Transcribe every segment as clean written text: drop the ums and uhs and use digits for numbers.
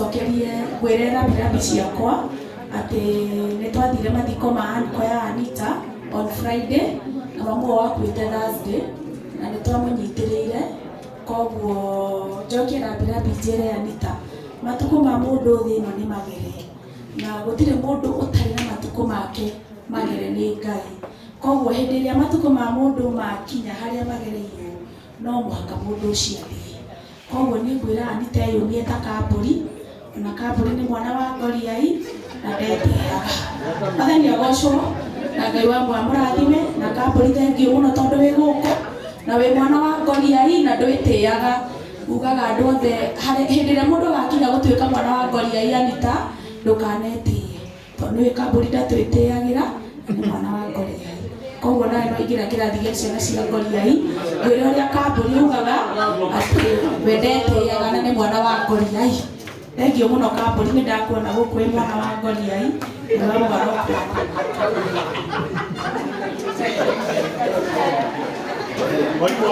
ngucokerie ngwirera birabi ciakwa ati nitwathire mathiko ma anko ya Anita on Friday na mamu wakuite Thursday na nitwamunyitirire koguo njokera birabi njere Anita matuko ma mundu thi no ni magere na gutire mundu utari na matuko make magere ni Ngai koguo hindi iria matuko ma mundu makinya haria magereire no muhaka mundu ucio athie koguo ni ngwira Anita yumie ta Kamburi na Kamburi ni mwana wa Ngoriai na ndeteaga athani agocwo na Ngai wa mwamurathime na Kamburi thengi muno tondu wi guku na wi mwana wa Ngoriai na ndwitiaga ugaga andu othe hindi iria mundu gakinya gutuika mwana wa Ngoriai Anita ndukanetie tondu wi Kamburi ndatwitiagira ni mwana wa Ngoriai koguo nawe no ingira kirathi gia ciana cia Ngoriai ngwira uria Kamburi ugaga ati wendeteaga na ni mwana wa Ngoriai thengio muno Kamburi ni ndakuona guku wi mwana wa Ngoriai na wa mwana wa mwalimu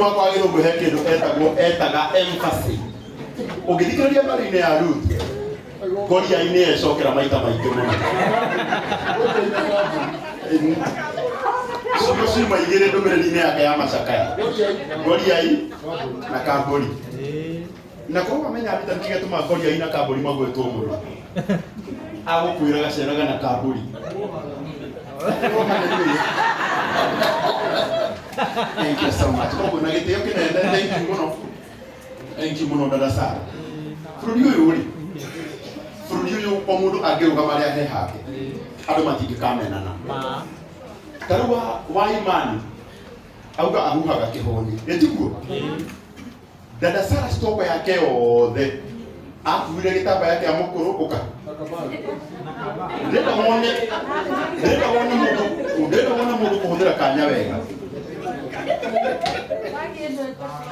wako wa Githungu he kindu etaga emphasis ungithikiriria mari-ini ya Ruth Ngoriai ni ecokera maita maingi muno ciuma igiri ndumiriri-ini yake ya macakaya Ngoriai na Kamburi na koguo amenya Anita nĩkĩgĩtũma Ngoriai na Kamburi magwĩtwo mũno agũkwĩra gaceraga na Kamburi thank you so much koguo na gĩtĩo kĩnene thank you mũno dada Sara bũrũri ũyũ rĩ bũrũri ũyũ o mũndũ angĩrũgama arĩa he hake andũ matingĩkamenana tarĩu wa Imani auga ahuhaga kĩhoni ĩtiguo dada Sara stoko yake yothe akuire gĩtambaya kĩa mũkũrũ ũka ndĩrenda wone mũndũ kũhũthĩra kanya wega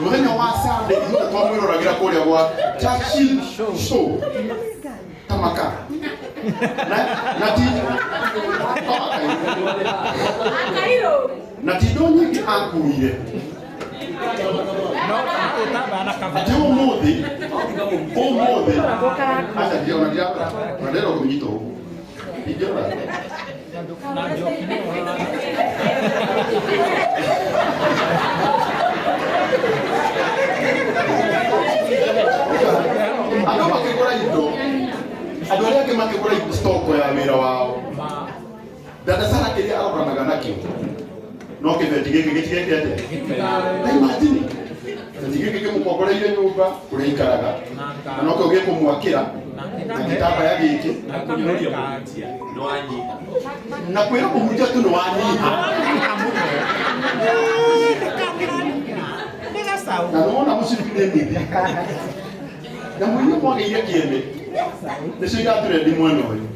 mũthenya wa Sunday ithuothe twamwĩroragĩra kũrĩa gwa Churchill show tamaka na ti ndo nyingĩ akuire ati umuthi acha ndio unaenda kunyito huko ndio ando makigura indo ando yake makigura stoko ya wira wao dada Sara kile aroranaga nakio no kibeti gĩtigĩte na imagine gĩtigĩ mũkongoreire nyũmba kũrĩa ikaraga na no kĩo gĩkũmwakĩra na gĩtambaya gĩkĩ na kwĩra kũhunjia tu nĩ wanyiha na nona mũcirikire nĩthĩ na mũinĩ mwagĩire kĩene nĩcio iratũrendi mwena ũyũ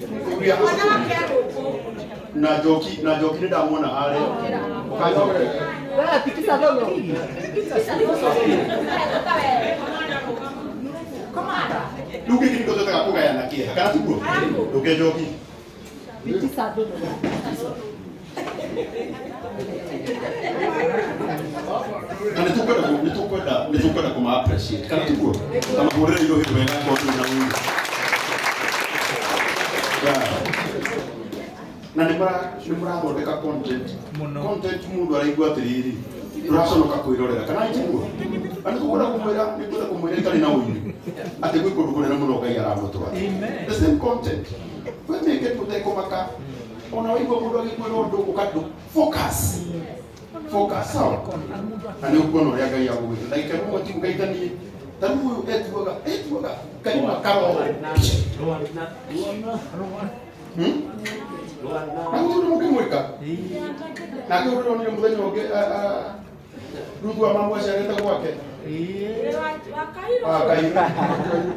na Njoki nĩ ndamuona harĩa tikisa dogo rĩu gĩkĩ nĩkĩo twĩtaga kũgayana kĩeha kana tiguo ndũke Njoki tikisa dogo na nĩtũkwenda kũma appreciate kana tiguo kama hũrĩra irio hĩndĩ wega ngotũ na ũyũ na nĩmũrathondeka content mũndũ araigua atĩrĩrĩ tũraconoka kwĩrorera kana njiguo na nĩtũkwenda kũmwĩra itarĩ na ũiru atĩ gwĩ kũndũ kũnene mũno Ngai aramũtwara the same content wĩmĩke tũtekũmaka ona waigua mũndũ agĩkwĩra ũndũ ũkandũ focus sawa na nĩũkuona ũrĩa Ngai agũgwĩte ndagĩka ĩmwe ti mũgeithanie tarĩu ũyũ etuaga kaima karo Nangu mukimweka. Na kĩrũrĩrwo nĩ mũthenya ũngĩ Ruth wa mamu aciarĩte gwake.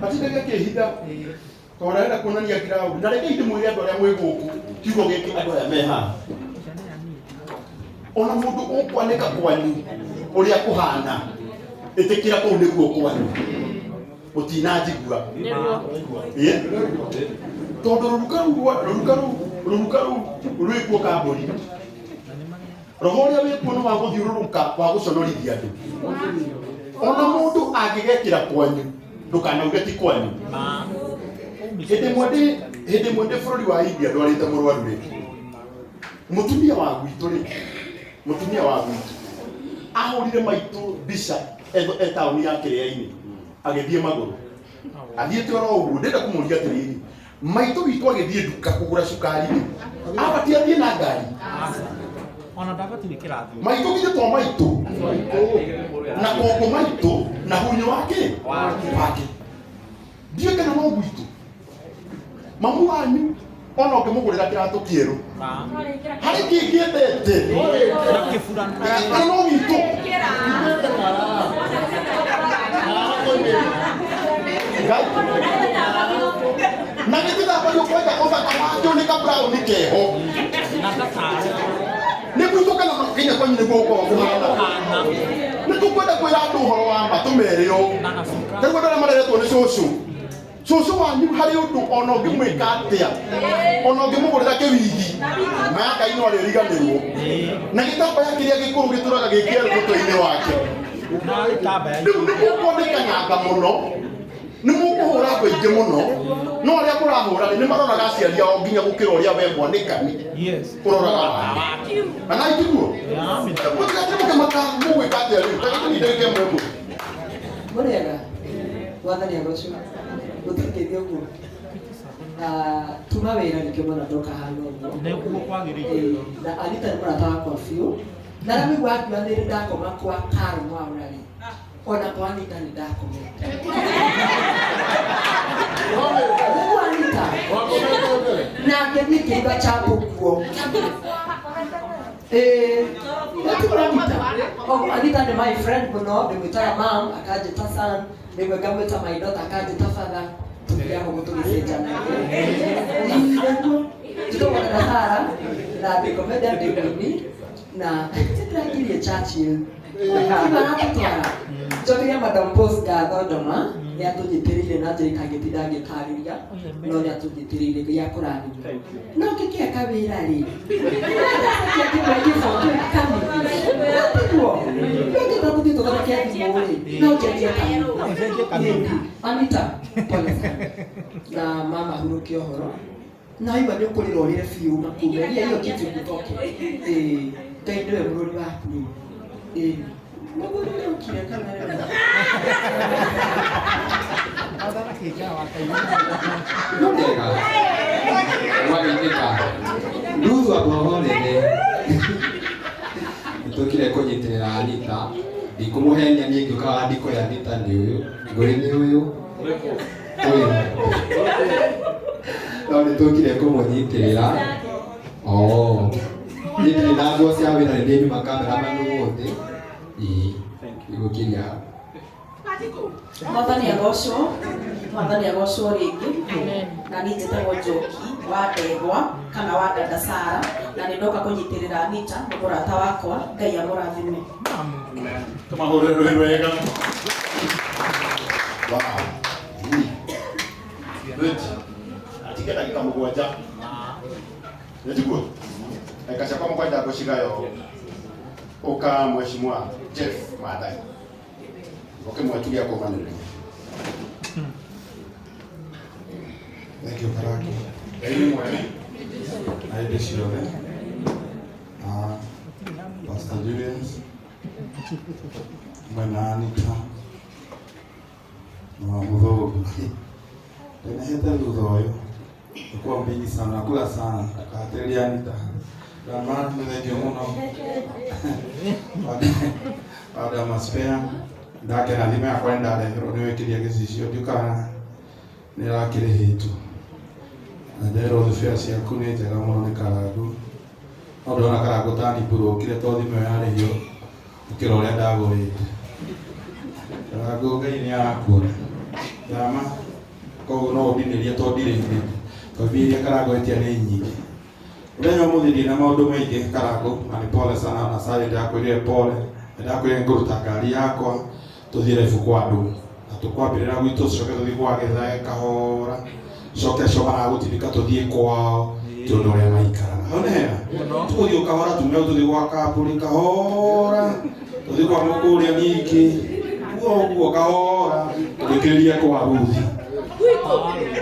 Atindage kĩhitha. Tũrenda kuonania ground. Na reke ndĩmwĩre andũ arĩa mwĩ gũkũ kiugo gĩkĩ andũ aya me haha. Ona mũndũ ũkwanĩka kwanyu ũrĩa kũhana ĩtĩkĩra kũu nĩguo kwanyu. Mũtinanjigua. Tondũ rũruka rũu rwĩkuo Kamburi roho ũrĩa wĩkuo nĩ wa gũthiũrũrũka wa gũconorithia andũ ona mũndũ angĩgekĩra kwanyu Ndukanauge ti kwanyu. Hĩndĩ mwende bũrũri wa India ndwarĩte mũrwaru rĩ. Mũtumia wa gwitũ rĩ. Mũtumia wa gwitũ. Ahũrire maitũ mbica taũni ya Kĩrĩa-inĩ. Agĩthiĩ magũrũ. Athiĩte oro ũguo ndenda kũmũria atĩrĩrĩ. Maitũ witũ agĩthiĩ nduka kũgũra cukari. Abatie athiĩ na ngari. Ona ndabatie kĩrathi. Maitũ githĩ to maitũ. Na kũngũ maitũ na hunyo wake. Wake. Ndiĩ kana no gwitũ. Mamu wanyu ona ũngĩmũgũrĩra kĩratũ kĩerũ. Harĩ kĩngĩ endete. Na kĩburana. Kana no gwitũ. Na gĩtithambagio kwenda ũthaka wakĩo nĩ kaburaũ nĩ keho. Na gatare. Nĩ gwitũ kana Kenya kwanyu nĩguo ũkorwo kũhana. Nĩ tũkwenda kwĩra andũ ũhoro wa ma tũmere ũũ. Nĩguo andũ arĩa mareretwo nĩ cũcũ. Cũcũ wanyu harĩ ũndũ ona ũngĩmwĩka atĩa. Ona ũngĩmũgũrĩra kĩwigi. Na Ngai no arĩriganĩrwo. Na gĩtambaya kĩrĩa gĩkũrũ gĩtũraga gĩkĩerũ mũtwe-inĩ wake. Rĩu nĩmũkwandĩkanaga mũno. Nĩmũkũhũra andũ aingĩ mũno. No arĩa mũrahũra nĩ maroraga aciari ao nginya gũkĩra ũrĩa we mwanĩkani. Ũroraga wake. Kana ikiguo? Mũtigatĩrĩke mũgwĩka atĩa rĩu. Takĩtũnindĩrĩke mwemwe. Mũrĩega. Wathani agocwo. Gũtikĩthio ũguo. Tuma wĩra nĩkĩo mwana ndoka hana ũguo. Nĩguo kwagĩrĩire. Na Anita nĩ mũrata wakwa biũ. Na rĩu mĩigua akiuga nĩ ndakoma kwa Karo Mwaũra rĩ. Ona kwa Anita nĩ ndakomete. Nĩguo Anita. Na ngĩthiĩ ngĩruga chapo kuo. Anita nĩ my friend mũno, ndĩmwĩtaga mam, akanjĩta son, nĩguo ngamwĩta my daughter, akanjĩta father. Tũthiaga ũguo tũgĩcenjana. Nĩguo tũtũgana na Sara na ndĩkomenda ndĩmũini na ndĩrakirie Churchill. Imaratũtwara. Njokire Madam Post Gathondoma nĩ atũnyitĩrĩire na njĩra ikangĩtinda ngĩtarĩria no nĩ atũnyitĩrĩire gĩa kũrathimwo. No ngĩkĩaka wĩra rĩ. Anita, pole sana. Na mama hurukia horo. Na iwa nĩ ũkũrĩra ũrĩre biũ makumeria hiyo kitu gũtoke. Ngai ndiwe mũrũri waku. Mũgũrũ nĩ ũkire kana rĩu. Athara kĩka wakaigua. Ndega. Wagĩtĩka. Nduthu akohorere. Nĩtũkire kũnyitĩrĩra Anita. Ndikũmũhenia niĩ ngĩũkaga ndiko ya Anita nĩ ũyũ. Ngũrĩ nĩ ũyũ. Ũyũ. No nĩtũkire kũmũnyitĩrĩra. Niĩ ndĩ na nguo cia wĩra nĩ ndĩnyuma kamera manũmũthĩ. Igũkĩria. Mwathani agocwo rĩngĩ. Na niĩ njĩtagwo Njoki wa Ndegwa kana wa dada Sara na nĩ ndoka kũnyitĩrĩra Anita mũrata wakwa. Ngai amũrathime. Tũmahũrĩre rwĩ wega. Wow. Good. Atige dakika mũgwanja. Nĩtiguo. Kacia kwa mũkwenda ngũcigayo. Ũka Mheshimiwa Jeff Maathai. Ũkĩmwetugia kũmanĩrĩria. Thank you, Karaki. I did show Pastor Julius, Anita, Mudhogo. Tena hata Ludhoyo. Kwa mbili sana, kula sana. Akateli Anita. Ramana ndio muno. Baada maspea ndake na thime akwenda rehero niwe kiria gicicio ndukana nirakirihitu. Ndero thufia ciaku nĩ njega mũno nĩ Karangu. No ndona Karangu tani burũkire to thime yarĩhio gũkĩra ũrĩa ndagũrĩte. Karangu Ngai nĩ arakuona. Dama koguo no ũndinĩrie to ndirĩhĩte. To biria Karangu etia nĩ nyingĩ. Mũthenya mũthiri na maũndũ maingĩ Karangu na nĩ pole sana na sare ndakwĩrire pole. Ndakwĩrire ngũruta ngari yakwa tũthiĩre ibuku andũ. Na tũkwambĩrĩra gwitũ coke tũthiĩ gwagĩthae kahora. Coke na gũtindĩka tũthiĩ kwao tondũ ũrĩa maikaraga. Hau nĩ hega. Tũgũthiĩ kahora tumeo tũthiĩ gwa Kambũri kahora. Tũthiĩ kwa mũkũrĩa ningĩ. Oguo kahora tukiria kwa Ruthi.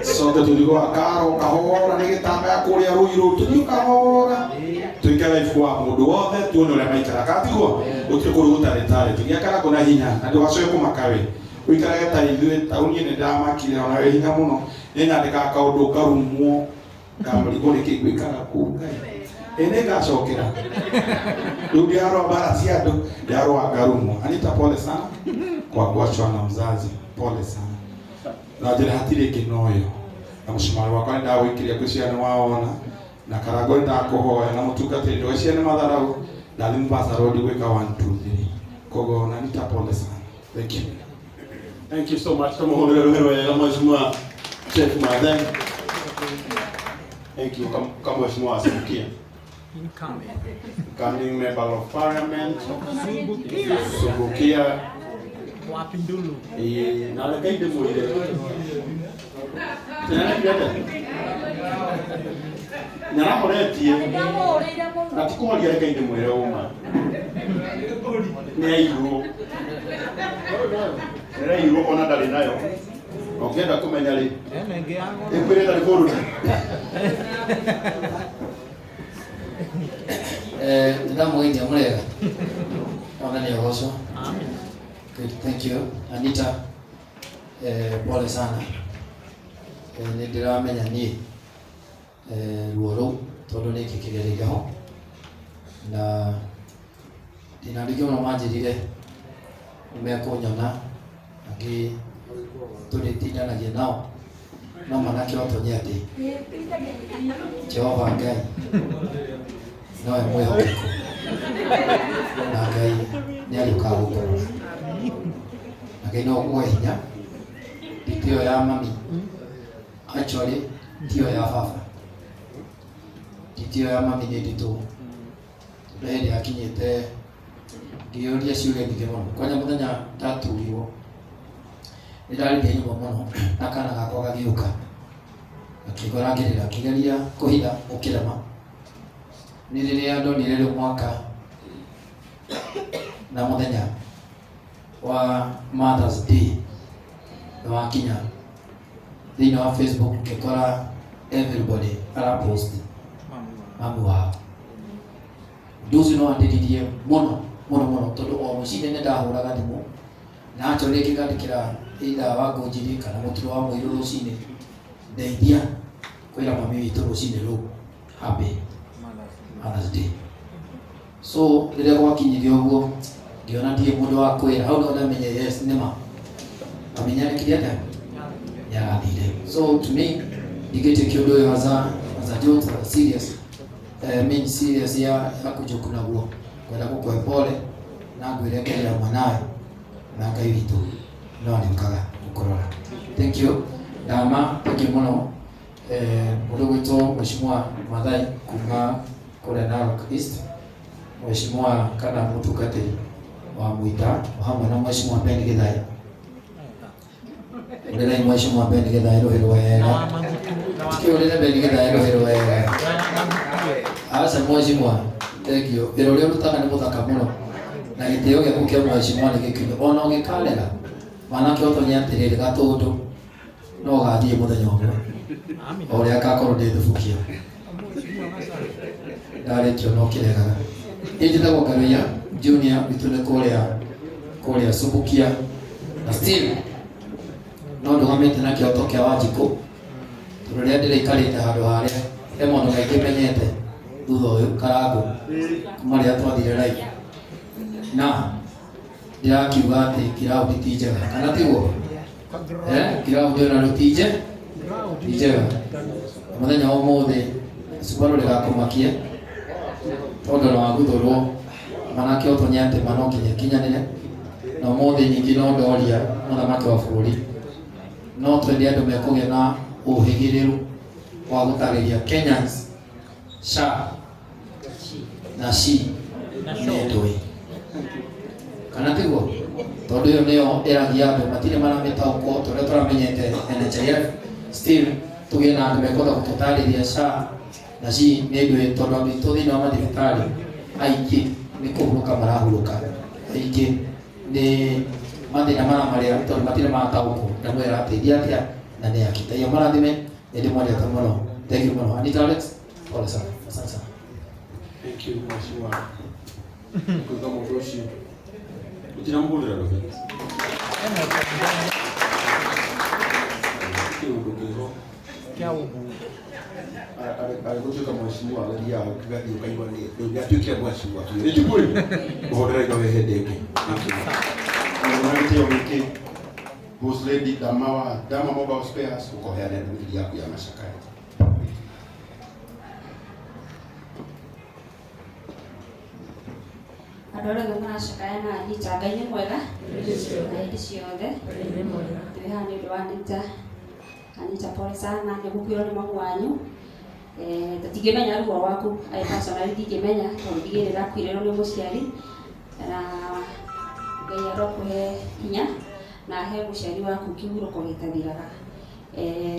Sote tulikuwa karo kahora ni gitambaya kuria ruiru tuthi kahora. Tuikara ifwa mundu wothe tuone ule maikara katigwo utikuruguta retare tugiakara kuna hinya na ndiwacoe kumakawe. Uikara geta ithuĩ tauni nĩ ndamakire ona wĩ hinya mũno nĩnyandĩkaga kaũndũ karumwo kamũrigo nĩkĩ gwĩkaga kũu Ngai nĩngacokera rĩu ndiarũa mbara cia andũ ndiarũa ngarumwo. Anita, pole sana kwa kuachwa na mzazi, pole sana na njĩra hatirĩ ĩngĩ noyo na mũcumarĩ wakwa nĩndagwĩkĩria ngwĩciria nĩwaona na Karago nĩndakũhoya na mũtungatĩri ndwĩciria nĩ matharau ndathi Mombasa Road gwĩka 1 2 3 koguo na Anita, pole sana. Thank you. Thank you so much. Tumuhurire ruhero wega Mheshimiwa Chef Madhen. Thank you. Mheshimiwa Subukia. Incoming Member of Parliament. Subukia. Wapindulu. Na lekaide mwile. Tena kidogo. Nyara moretie. Atikumoria lekaide mwile uma. Ni airu. Era iru ona ndari nayo. Ongenda kumenya ri. Ekwireta ri kuruta. Ndamugeithia murega. Ona ni ogoco. Amen. Good, thank you. Anita, pole sana. Nĩ ndĩramenya niĩ ruo rũu tondũ nĩ kĩkĩgeregaho na ndĩna andũ mũno manjĩrire nĩmekũnyona angĩ tũrĩtindanagia nao no manake otonye atĩ Jehova Ngai nowe mwĩhokeku na Ngai nĩarĩũkaga gũkorwo na Ngai no kuoya hinya nditio ya mami actually tio ya baba nditio ya mami nĩ nditũ hĩndĩ akinyĩte ngĩũria ciũria nyingĩ mũno kwanja mũthenya ndaturirwo nĩndarĩthia nyũmba mũno na kana gakwa gagĩũka gakĩngorangĩrĩra kĩgeria kũhitha ũkĩrema nĩ rĩrĩa ndonire rĩu mwaka na mũthenya wa Mother's Day wakinya thĩinĩ wa Facebook ngĩkora everybody arapost mami wao. Ũndũ ũcio no wandĩririe mũno tondũ o mũciĩ nĩ ndahũraga thimũ na actually ngĩkandĩkĩra either Wangũnjiri kana Mũturo wa Mũirũ rũcinĩ ndeithia kwĩra mami witũ rũcinĩ rũu happy Mother's Day. So rĩrĩa gwakinyire ũguo ngĩona ndirĩ mũndũ wa kwĩra hau no ndamenye yes nĩma amenyarĩkire atĩa yagathire. So to me ndingĩtĩkia ũndũ ũyũ as a joke serious mean serious ya kujoku naguo kwenda gũkũhe pole na ngwĩrekerera mwanawe na Ngai witũ no nĩũkaga gũkũrora. Thank you Dama, thank you mũno mũndũ gwĩtwo Mheshimiwa Mathai kuma kũrĩa Narok East, Mheshimiwa kana mũtungatĩri wa Mwita hamwe na Mheshimiwa Ben Gĩthai. Ndĩrei Mheshimiwa Ben Gĩthai rũhĩ rwega. Tikĩũrĩre Ben Gĩthai rũhĩ rwega. Aca Mheshimiwa, thank you. Wĩra ũrĩa ũrutaga nĩ mũthaka mũno na gĩtĩo gĩaku kĩa Mheshimiwa nĩ gĩkinyu. Ona ũngĩkarega mwanake ũtonye atĩrĩrĩ gatũndũ no gathiĩ mũthenya ũmwe o ũrĩa agakorwo ndĩthubukia ndarĩkio no kĩregaga. Njĩtagwo Karuya Junior witũ nĩ kũrĩa Subukia na still no ndũgamĩte na kĩoto kĩa Wanjikũ tondũ rĩrĩa ndĩraikarĩte handũ harĩa he maũndũ maingĩ menyete thutha ũyũ Karago kuma rĩrĩa twathire live na ndĩrakiuga atĩ kiraũndi ti njega kana tiguo kiraũndi ona ti njega. Mũthenya wa ũmũthĩ Subaru rĩgakũmakie tondũ ona waguthũrwo manake ũtonye atĩ ma no nginya kinyanĩre na ũmũthĩ ningĩ no ndoria mũthamaki wa bũrũri no twende andũ mekũgĩa na ũhĩgĩrĩru wa gũtarĩria Kenyans SHA na SHI nĩ ndũĩ kana tiguo tondũ ĩyo nĩyo ĩragia andũ matirĩ maramĩtaũkwo tũrĩa tũramenyete NHIF still tũgĩe na andũ mekũhota gũtũtarĩria SHA na SHI nĩ ndũĩ tondũ andũ aitũ thĩinĩ wa mathibitarĩ aingĩ nĩ kũhurũka marahurũka, aingĩ nĩ mathina mara maria tondu matire matauko ndamwira ateithia atia na nĩ akĩte iyo marathime nĩ ndĩmwendete mũno. Thank you mũno. Anita Alex, pole sana. Asante sana. Thank you mheshimiwa. Kwa mũndũ ũcio ũtiramũhũrĩra rũhĩ kĩũndũ kĩho Kya ubu. Alikuwa mheshimiwa alia kigathi ukaigwa ni ndio atukia mheshimiwa tu. Ni chukuri. Muhodera ikawe hedeke. Ndio mke. Boss lady dama mobile spares uko hea ndio ndio yako ya mashakani. Adora gana shakana ni chagaini mwega. Ndio ciothe. Ndio hani ndo anita. Anita pole sana ndio kukwira ni mwangu wanyu. Tatigimenya ruo waku ai personally tigimenya tondu ndigirira kwirero ni muciari na ngai arokuhe hinya na he muciari waku kihuruko gitathiraga.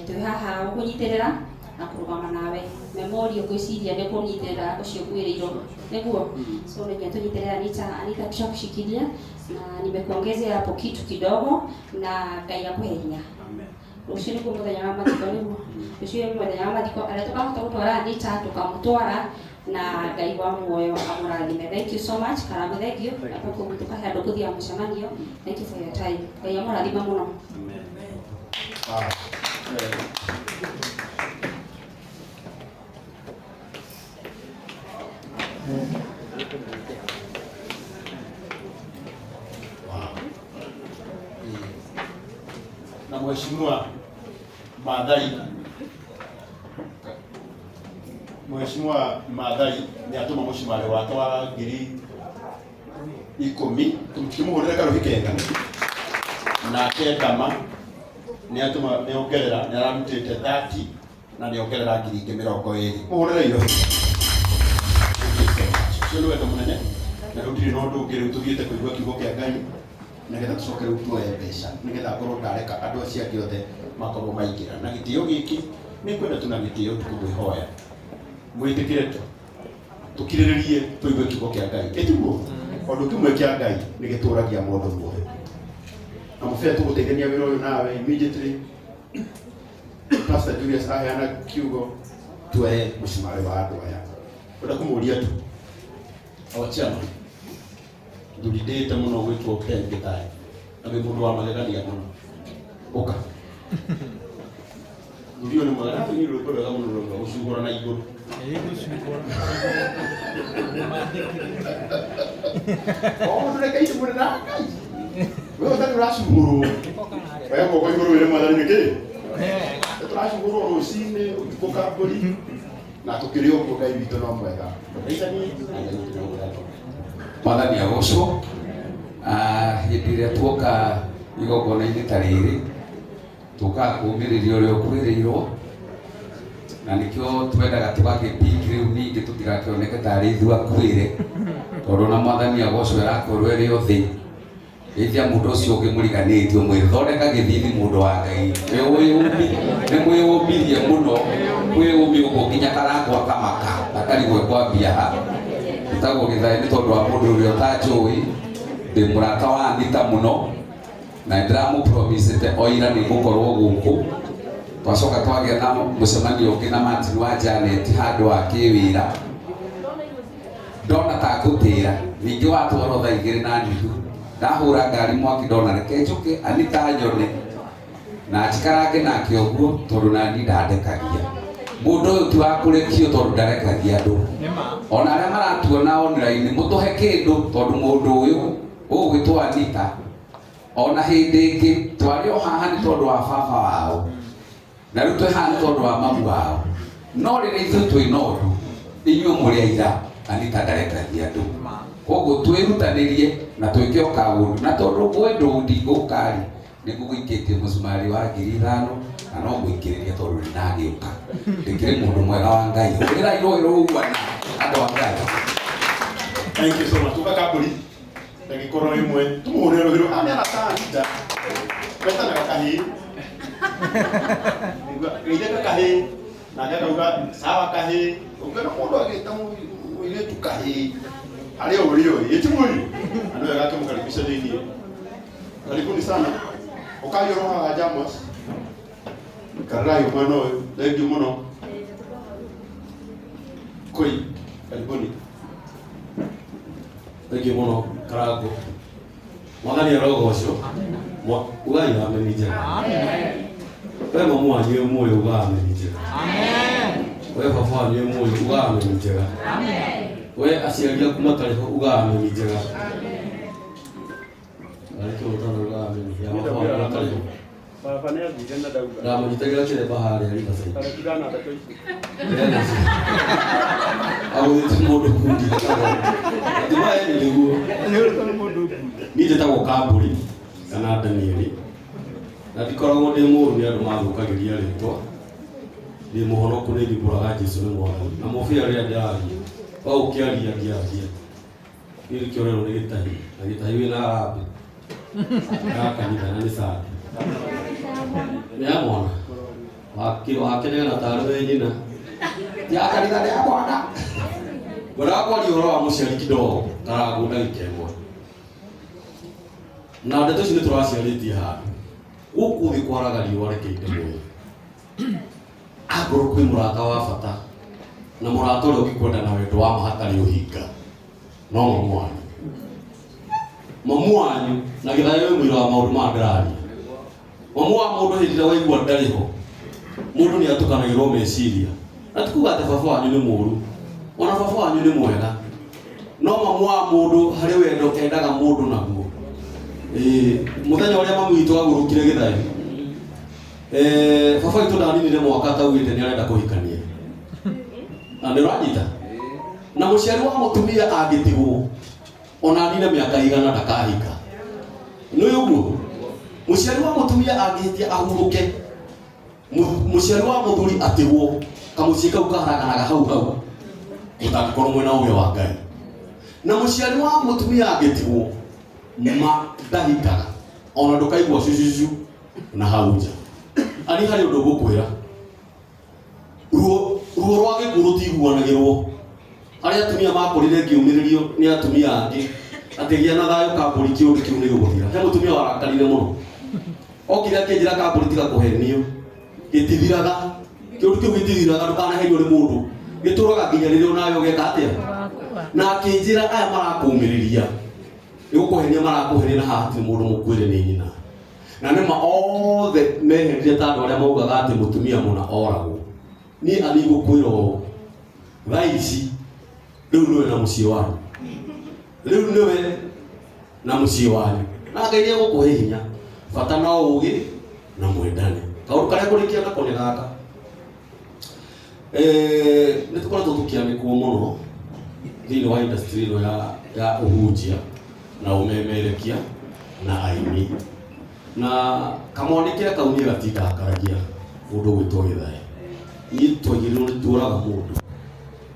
Twi haha gukunyitirira na kurugama nawe memoria gwiciria ni kunyitirira ucio kwiriiro niguo so ni tunyitirira Anita tushakushikilia na nimekuongezea hapo kitu kidogo na ngai akuhe hinya. Ushiri kwa muthenya wa mathiko niguo ushiri muthenya wa mathiko aria tukahota gutwara Anita tukamutwara na ngai wa muoyo amurathime. Thank you so much. Karamu, thank you. Hapo kutukahe andu kuthia mucemanio. Thank you for your time. Ngai amurathime muno. Na mheshimiwa Maathai ni atuma mushimare wake wa 10,000 tumkimuhurira karuhi kega na kendama ni atuma neongerera ni aramutite 30 na neongerera 20,000 muhurira iyo sio wewe munene na rutiri no ndungire utugite kuigwa kiugo kia Ngai nigetha tucoke riu tuoye mbeca nigetha korwo ndareka andu acio angĩ othe makorwo maingira na gĩtĩo gĩkĩ nĩ kwenda tuna gĩtĩo tukũmwĩhoya mwĩtĩkĩre tukirĩrĩrie tũigue kiugo kĩa Ngai ĩtiguo ũndũ kĩmwe kĩa Ngai nĩ gĩtũragia mũndũ muoyo na mũbĩra tũgũteithania wĩra ũyũ nawe immediately Pastor Julius aheana kiugo tuoye mũcimarĩ wa andũ aya ũnda kũmũria tu ochama ndurindĩte mũno gwĩtwo Pengetaĩ na wĩ mũndũ wa magegania mũno ũka ndio ni mwega na ni rwĩmbo rwega mũno rwa gũcugũra na igũrũ ndũrekaire mũno na Ngai wewe ũtarĩ ũracugũrwo wewe ũko igũrũ wĩre mwathani nĩkĩ tũracugũrwo rũcinĩ ũtukũ kambũri na tũkĩrĩ ũguo Ngai witũ no mwega Mwathani agocwo. Hĩndĩ ĩrĩa tuoka igongona-inĩ ta rĩrĩ tũkaga kũũmĩrĩria ũrĩa ũkwĩrĩirwo na nĩkĩo twendaga tũgagĩpiki rĩu ningĩ tũtigakĩoneke tarĩ ithuĩ akuĩre tondũ na Mwathani agocwo arakorwo ĩrĩ o thĩ ĩtia mũndũ ũcio ũngĩmũriganĩtie ũmwĩre thondeka gĩthithi mũndũ wa Ngai nĩ mwĩũmirie mũno mwĩũmi ũguo nginya karangwa kamaka ndakarigwo kwambia ha tagwo gĩthaĩ nĩ tondũ wa mũndũ ũrĩa ũtanjũĩ ndĩ mũrata wa Anita mũno na ndĩramũpromisĩte o ira nĩ ngũkorwo gũkũ twacoka twagĩa na mũcemanio ũngĩ na Martin wa Janet handũ wa kĩwĩra ndona ta ngũtĩra ningĩ watwarwo thaa 2:30 ndahũra ngari mwaki ndona reke njũke Anita nyone na njikarange nake ũguo tondũ nani ndandekagia mũndũ ũyũ ti wa kũrekio tondũ ndarekagia andũ ona arĩa maratuona online mũtũhe kĩndũ tondũ mũndũ ũyũ ũgwĩtwo Anita ona hĩndĩ ĩngĩ twarĩ o haha nĩ tondũ wa baba wao na rĩu twĩ haha nĩ tondũ wa mamu wao no rĩrĩa ithuĩ twĩ na ũndũ inyuĩ mũrĩ aira Anita ndarekagia andũ koguo twĩrutanĩrie na twĩke o kaũndũ na tondũ gwendwo ndigũkarĩ nĩ ngũgũikĩtie mũcumarĩ wa 5,000 na no ngũikĩrĩria tondũ nĩ nagĩũka ndĩkĩrĩ mũndũ mwega wa Ngai ũrĩra iroĩro ũguana andũ a Ngai. Thank you so much. Tuka kaburi ndagĩkorwo ĩmwe tũmũhũrĩre rũhĩ rũu amĩana ta Anita wetanaga kahĩĩ geithia kahĩĩ nake akauga sawa kahĩĩ ũngĩona mũndũ agĩta mũirĩtu kahĩĩ harĩa ũrĩ ũĩ ĩtimũri andũ aya gake mũkaribisha thĩinĩ karibuni sana ukayo roha Jamus karai mwana thank you muno koi karibuni thank you muno karago mwathani arogoco ugai ameni njega we mamu wanyu muoyo uga ameni njega we baba wanyu muoyo uga ameni njega we aciari aku matariho uga ameni njega ariko utano uga ameni ya baba matariho baba ne athire na dauga ndamũnyitagĩra kĩremba harĩa ribacĩ atigana na toici agũthĩte mũndũ kundi ndimaye nĩguo niĩ njĩtagwo Kambũri kana Danieli na ndikoragwo ndĩ mũũru nĩ andũ mathũkagĩria rĩtwa ndĩ mũhonoku nĩ ndĩmbũraga Jesũ nĩ Mwathani na mũbia rĩrĩa ndĩraria o ũkĩaria ngĩaria niĩ kĩorero nĩ gĩtahi na gĩtahi wĩna harambĩ ya kanitha na nĩ sadi nĩ ya mwana wakenega na tarĩ we nyina ya kanitha nĩ ya mwana ngwenda kwaria ũhoro wa mũciari kidogo Karagũ ndagĩka ĩmwe na ndeto ici nĩ tũraciarĩtie handũ gũkũ thĩ kwaraga riũa rekeire muoyo angorwo kwĩ mũrata wa bata na mũrata ũrĩa ũngĩkwenda na wendo wa ma hatarĩ ũhinga no mamu wanyu na gĩthayo wĩ mũira wa maũndũ maya ndĩraria mamu wa mũndũ hĩndĩ ĩrĩa waigua ndarĩ ho mũndũ nĩ atukanagĩrwo meciria na tikuga atĩ baba wanyu nĩ mũũru ona baba wanyu nĩ mwega no mamu wa mũndũ harĩ wendo endaga mũndũ naguo mũthenya ũrĩa mamu witũ agũrũkire gĩthayo baba witũ ndaninire mwaka ataugĩte nĩ arenda kũhikania na nĩ ũranyita na mũciari wa mũtumia angĩtigwo ona nine mĩaka igana ndakahika nĩ ũguo mũciari wa mũtumia angĩhĩtia ahurũke mũciari wa mũthuri atigwo kamũciĩ kau kaharaganaga hau hau ũtangĩkorwo mwena ũrĩa wa Ngai na mũciari wa mũtumia angĩtigwo ndahikaga ona ndũkaigua cucucu na hau nja ani harĩ ũndũ ngũkwĩra ruo rwa gĩkuũ rũtiguanagĩrwo arĩa atumia makũrire ngĩũmĩrĩrio nĩ atumia angĩ atĩ gĩa na thayũ Kambũri kĩũndũ kĩu nĩ gũgũthira he mũtumia warakarire mũno okire akĩnjĩra Kambũri tiga kũhenio gĩtithiraga kĩũndũ kĩu gĩtithiraga ndũkanahenio nĩ mũndũ gĩtũraga nginya rĩrĩa onawe ũgeka atĩa na akĩnjĩra aya marakũmĩrĩria nĩgũkũhenia marakũhenia na haha hatirĩ mũndũ mũkwĩre nĩ nyina na nĩma othe mehenire ta andũ arĩa maugaga atĩ mũtumia mũna oragwo niĩ ani ngũkwĩra ũũ thaa ici rĩu nĩwe na mũciĩ wanyu rĩu nĩwe na mũciĩ wanyu na Ngai nĩegũkũhe hinya bata no ũgĩ na mwendane kaũndũ karĩa kũrĩkia nako nĩ gaka nĩ tũkoretwo tũkĩandĩkwo mũno thĩinĩ wa industry ĩno ya ũhunjia na ũmemerekia na aini na kamwandĩkĩre kau niĩ gatindakaragia mũndũ gwĩtwo gĩthae niĩ twagĩrĩirwo nĩ tuoraga mũndũ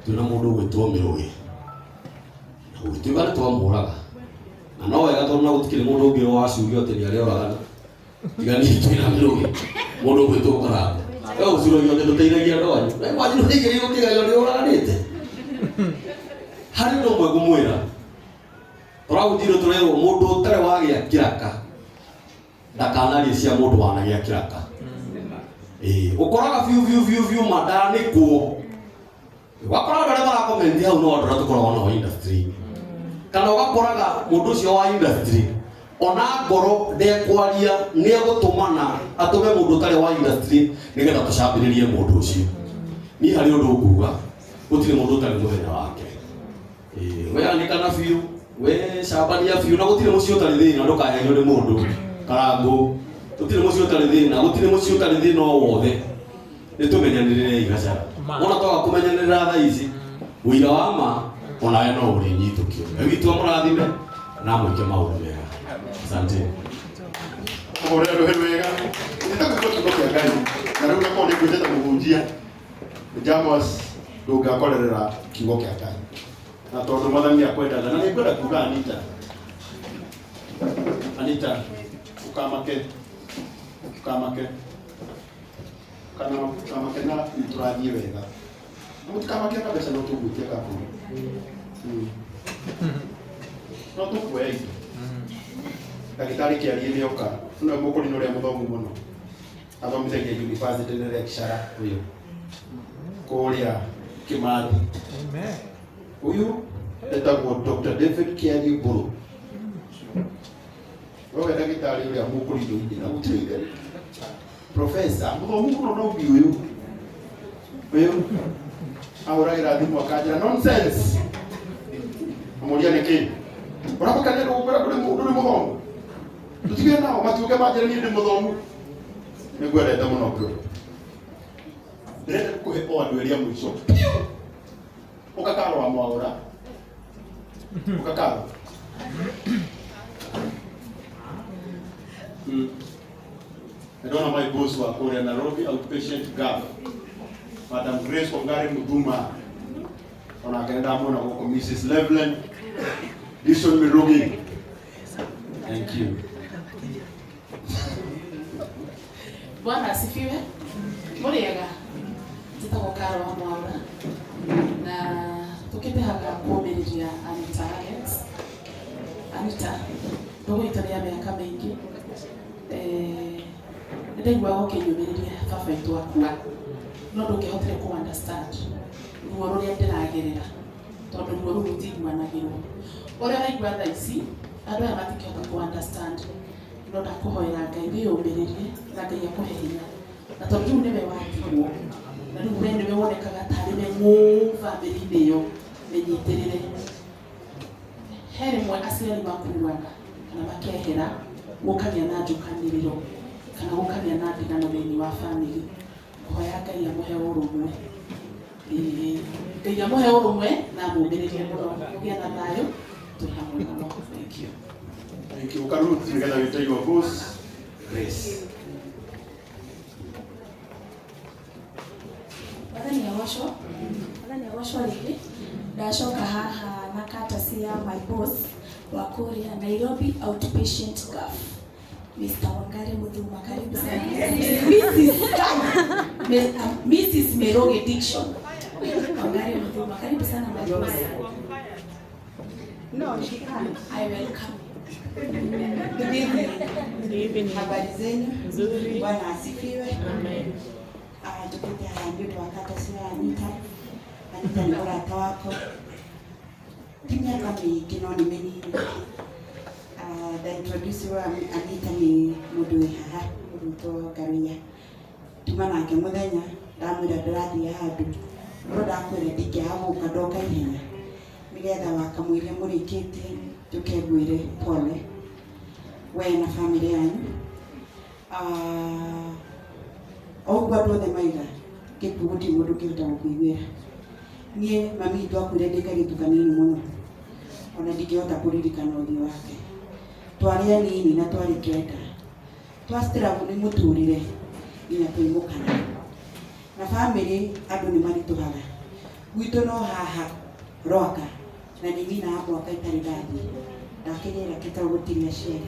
twĩna mũndũ gwĩtwo Mĩrũgĩ na gũgĩtuĩka nĩ twamũraga na no wega tondũ na gũtikĩrĩ mũndũ ũngĩ wacurio atĩ nĩ arĩa oragana tiga niĩ twĩna Mĩrũgĩ mũndũ gwĩtwo Karagũ we ũcuragio atĩ ndũteithagia andũ anyu na wanyu nĩigĩrĩirwo kĩgayo nĩ ũraganĩte harĩ ũndũ ũmwe ngũmwĩra tũragũthirwo tũrerwo mũndũ ũtarĩ wagĩa kĩraka ndakanarie cia mũndũ wanagĩa kĩraka ũkoraga biũ mandanĩkwo ũgakora andũ arĩa marakomenti hau no andũ arĩa tũkoragwo nao industry kana ũgakoraga mũndũ ũcio wa industry ona ngoro ndekwaria nĩegũtũmana atũme mũndũ ũtarĩ wa industry nĩgetha tũcambĩrĩrie mũndũ ũcio niĩ harĩ ũndũ nguga gũtirĩ mũndũ ũtarĩ mũthenya wake we anĩkana biũ we cambania biũ na gũtirĩ mũciĩ ũtarĩ thĩna ndũkahenio nĩ mũndũ Karagũ gũtirĩ mũciĩ ũtarĩ thĩna gũtirĩ mũciĩ ũtarĩ thĩna o wothe nĩ tũmenyanĩrĩre igacara ona twaga kũmenyanĩrĩra thaa ici ũira wa ma onawe no ũrĩnyitũkio witũ mũrathime na mwĩke maũndũ mega asante ũhorero wega nĩtagũkorwo kiugo kĩa Ngai na rĩu nakorwo nĩngwĩtĩte mũhunjia Jamus ndũngĩakorerera kiugo kĩa Ngai na tondũ Mwathani akwendaga na nĩngwenda kuuga Anita ukamake kana nĩtũrathiĩ wega mũtikamake na mbeca no tũhutie Kambũri no tũkuoya itũ ndagĩtarĩ Kĩariĩ nĩoka no mũkũrinũ ũrĩa mũthomu mũno athomithagia university nĩ lecturer ũyũ kũrĩa Kĩmathi. Ũyũ etagwo Dr. David Kĩariĩ Mbũrũ. Wewe ndagĩtarĩ ũrĩa mũkũrinũ inĩ na gũtirĩ itherũ professor mũthomu mũno no ũngĩ ũyũ ahũragĩra thimũ akanjĩra nonsense. Amuria nĩkĩ ũrabakanĩra gũkwĩra ndũrĩ mũthomu tũtigire nao matiũke manjĩre niĩ ndĩ mũthomu. Nĩngwendete mũno bro, ndĩrenda kũhe o andũ erĩ a mũico ũkakarwa Mwaũra ũkakarwa ndona my boss wa kũrĩa Nairobi outpatient gap Madam Grace Ongare Muthuma, onake ndamwona gũkũ Mrs. Levland Dixon Mirugi. Thank you. Bwana asifiwe. Muriega. Njĩtagwo Karwa Mwaũra na tũkĩtehaga kũũmĩrĩria Anita Alex. Anita ndũgũitwo nĩ ya mĩaka mĩingĩ. Nĩndaiguaga ũkĩnyũmĩrĩria baba witũ akua no ndũngĩhotire kũ understand ruo rũrĩa ndĩragerera tondũ ruo rũu rũtiguanagĩrwo. Ũrĩa waigua thaa ici andũ aya matingĩhota kũ understand no ndakũhoera Ngai wĩyũmĩrĩrie na Ngai akũhe hinya na tondũ rĩu nĩwe watigwo na rĩu we nĩwe wonekaga tarĩ we famĩlĩ-inĩ ĩyo mĩnyitĩrĩre. He rĩmwe aciari makuaga kana makehera gũkagĩa na njũkanĩrĩro kana gũkagĩa na ndigano thĩinĩ wa famĩlĩ. Hoya Ngai amũhe ũrũmwe. Ngai amũhe ũrũmwe na mũũmĩrĩrie mũno kũgĩa na thayũ twĩ hamwe mũno. Thank you. Thank you. Ukarudi together with your boss, Grace. Wathani agocwo rĩngĩ ndacoka haha na courtesy ya my boss wa kũrĩa Nairobi outpatient gap Mr. Wangari Muthuma, karibu sana. Mrs. Mirugi Dixon. Wangari Muthuma, karibu sana my boss. No, she can't. I welcome. Good evening. Good evening. Habari zenu? Nzuri. Bwana asifiwe. Amen. Tukute ndio wakati sio Anita. Anita ni mrata wako. Miaka mingi no nimenini. Da introduce wa Anita ni mundu wi haha ruto Garuya. Tuma nake muthenya ndamwira ndirathie handu. No ndakwire ndingĩhaguka ndoka ihenya. Nigetha wakamwire mũrĩkĩtie tukegwire pole we na family yanyu. Oguo andũ othe maiga gĩkuũ gũtirĩ mũndũ ũngĩhota gũkũiguĩra. Niĩ mami witũ akwire ndĩ kairĩtu kanini mũno ona ndingĩhota kũririkana ũthiũ wake. Twarĩ anini na twarĩ kenda twacitĩragwo nĩ mũtũrĩre nginya tũimũkana na family andũ nĩ maritũhaga. Gwitũ no haha Rwaka na nĩ nyina wa mwaka itarĩ ndathi ndakĩrĩra kĩtao gũtiria ciana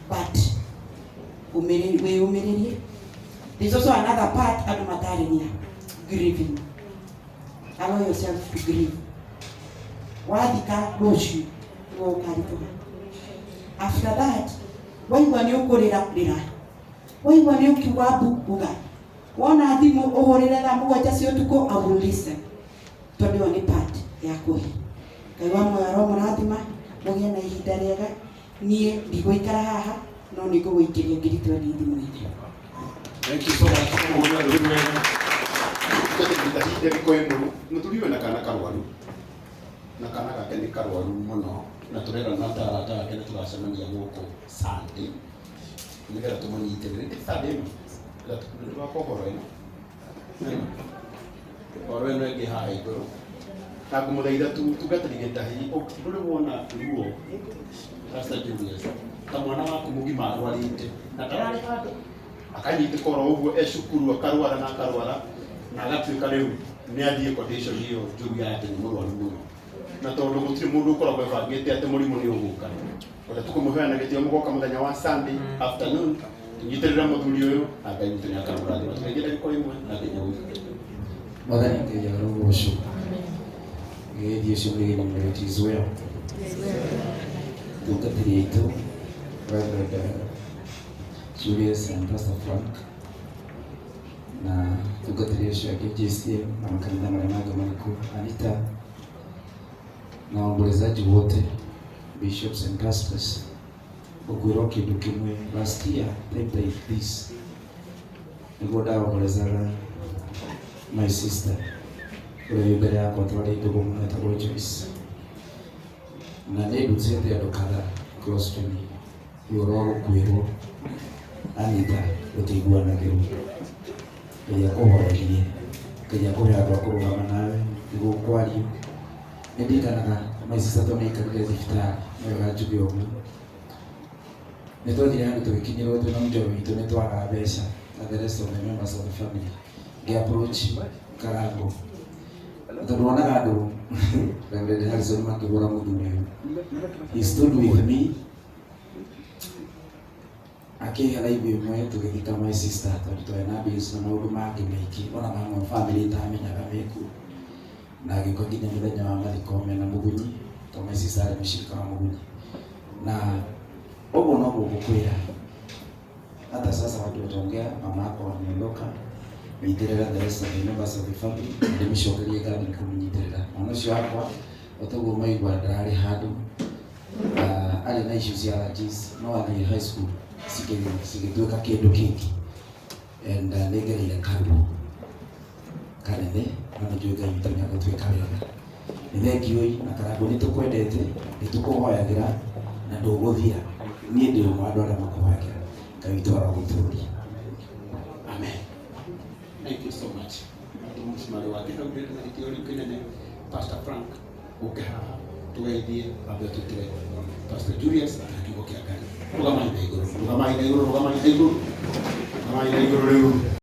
but wĩyũmĩrĩrie. There's also another part andũ matarĩria grieving. Allow yourself to grieve. Wathika rũciũ nĩguo ũkaritũha. After that waigua nĩ ũkũrĩra rĩra, waigua nĩ ũkiuga mbuga, wona thimũ ũhũrĩre thaa mũgwanja cia ũtukũ I will listen. Tondũ ĩyo nĩ part ya kũhi. Ngai wa muoyo aromũrathima mũgĩe na ihinda rĩega. Niĩ ndigũikara haha no nĩngũgũikĩria ngiri 20 thimũ-inĩ. Thank you so much. Mũturiwe na kana karwaru na kana gake nĩ karwaru mũno na tũrera na tarata yake nĩ tũracemania gũkũ Sunday nĩgetha tũmũnyitĩrĩre Sunday ĩno tũgakohoro ĩno oro ĩno ĩngĩ haha igũrũ na kũmũthaitha tugatĩrigĩta hihi ndũrĩ wona ruo Pastor Julius ta mwana waku mũgima arwarĩte na tararĩ handũ akanyitĩka oro ũguo cukuru akarwara na akarwara na agatuĩka rĩu nĩ athiĩ condition hiyo njũru yake nĩ mũrwaru mũno na tondũ gũtirĩ mũndũ ũkoragwo ebangĩte atĩ mũrimũ nĩ ũgũka. Ota tũkũmũheana gĩtĩo mũgoka mũthenya wa Sunday afternoon tũnyitĩrĩra mũthuri ũyũ na Ngai witũ nĩ akamũrathima tũkaingĩra ndagĩka ĩmwe na nginya gũikũ. Mwathani Ngai arogocwo. Gĩthiĩ ũcio mũgeni it is well. Tungatĩria itũ Reverend Julius and Pastor Frank na tungatĩria cio angĩ JCM na makanitha marĩa mangĩ marĩkũ, Anita na waombolezaji wote, bishops and pastors. Ũkwĩrwo kĩndũ kĩmwe, last year time like this nĩguo ndaombolezaga my sister ũrĩa mbere yakwa twarĩ ndugu mũno etagwo Joyce, na nĩndutĩte andũ kadhaa close to me ũhoro wa gũkwĩrwo Anita gũtĩiguanagĩrwo, Ngai akũhorerie, Ngai akũhe andũ a kũrũgama nawe nĩguo kwario. Nĩndirikanaga my sister tũmĩikarire thibitarĩ nĩwega njuge ũguo, nĩtwathire handũ tũgĩkinyĩrwo twĩna mũndũ witũ nĩtwaga mbeca na the rest of the members of the family, ngĩ-approach Karango tondũ wonaga andũ Reverend Harrison makĩhũra mũthuri ũyũ, he stood with me akĩhe raibu ĩmwe tũgĩthika my sister tondũ twarĩ na bills na maũndũ mangĩ maingĩ ona mamwe family itamenyaga mekuo, na agĩũka nginya mũthenya wa mathiko mena mũgunyi tondũ my sister arĩ mũcirika wa mũgunyi, na ũguo noguo ngũkwĩra. Hata sasa watu wataongea, mama yako ameondoka, nyitĩrĩra the rest of the members of the family, ndĩmĩcokerie ngatho nĩ kũmũnyitĩrĩra. Mwana ũcio wakwa otaguo maigua ndararĩ handũ arĩ na issues cia allergies, no athiĩ high school cigĩtuĩka kĩndũ kĩngĩ, and nĩngereire karuo kanene na nĩnjũĩ Ngai witũ nĩagũtuĩka wega. Nĩ thengiũ na Karango nĩtũkwendete, nĩtũkũhoyagĩra na ndũgũthira, niĩ ndĩ ũmwe andũ arĩa makũhoyagĩra, Ngai witũ arogũtũũria. Amen. Thank you so much. Mshimali wake hau ndio tunatikia kinene Pastor Frank ukaha tugaidie ambaye tutire Pastor Julius akigo kia gani. Rugamai na iguru, rugamai na iguru, rugamai na iguru. Rugamai na iguru leo.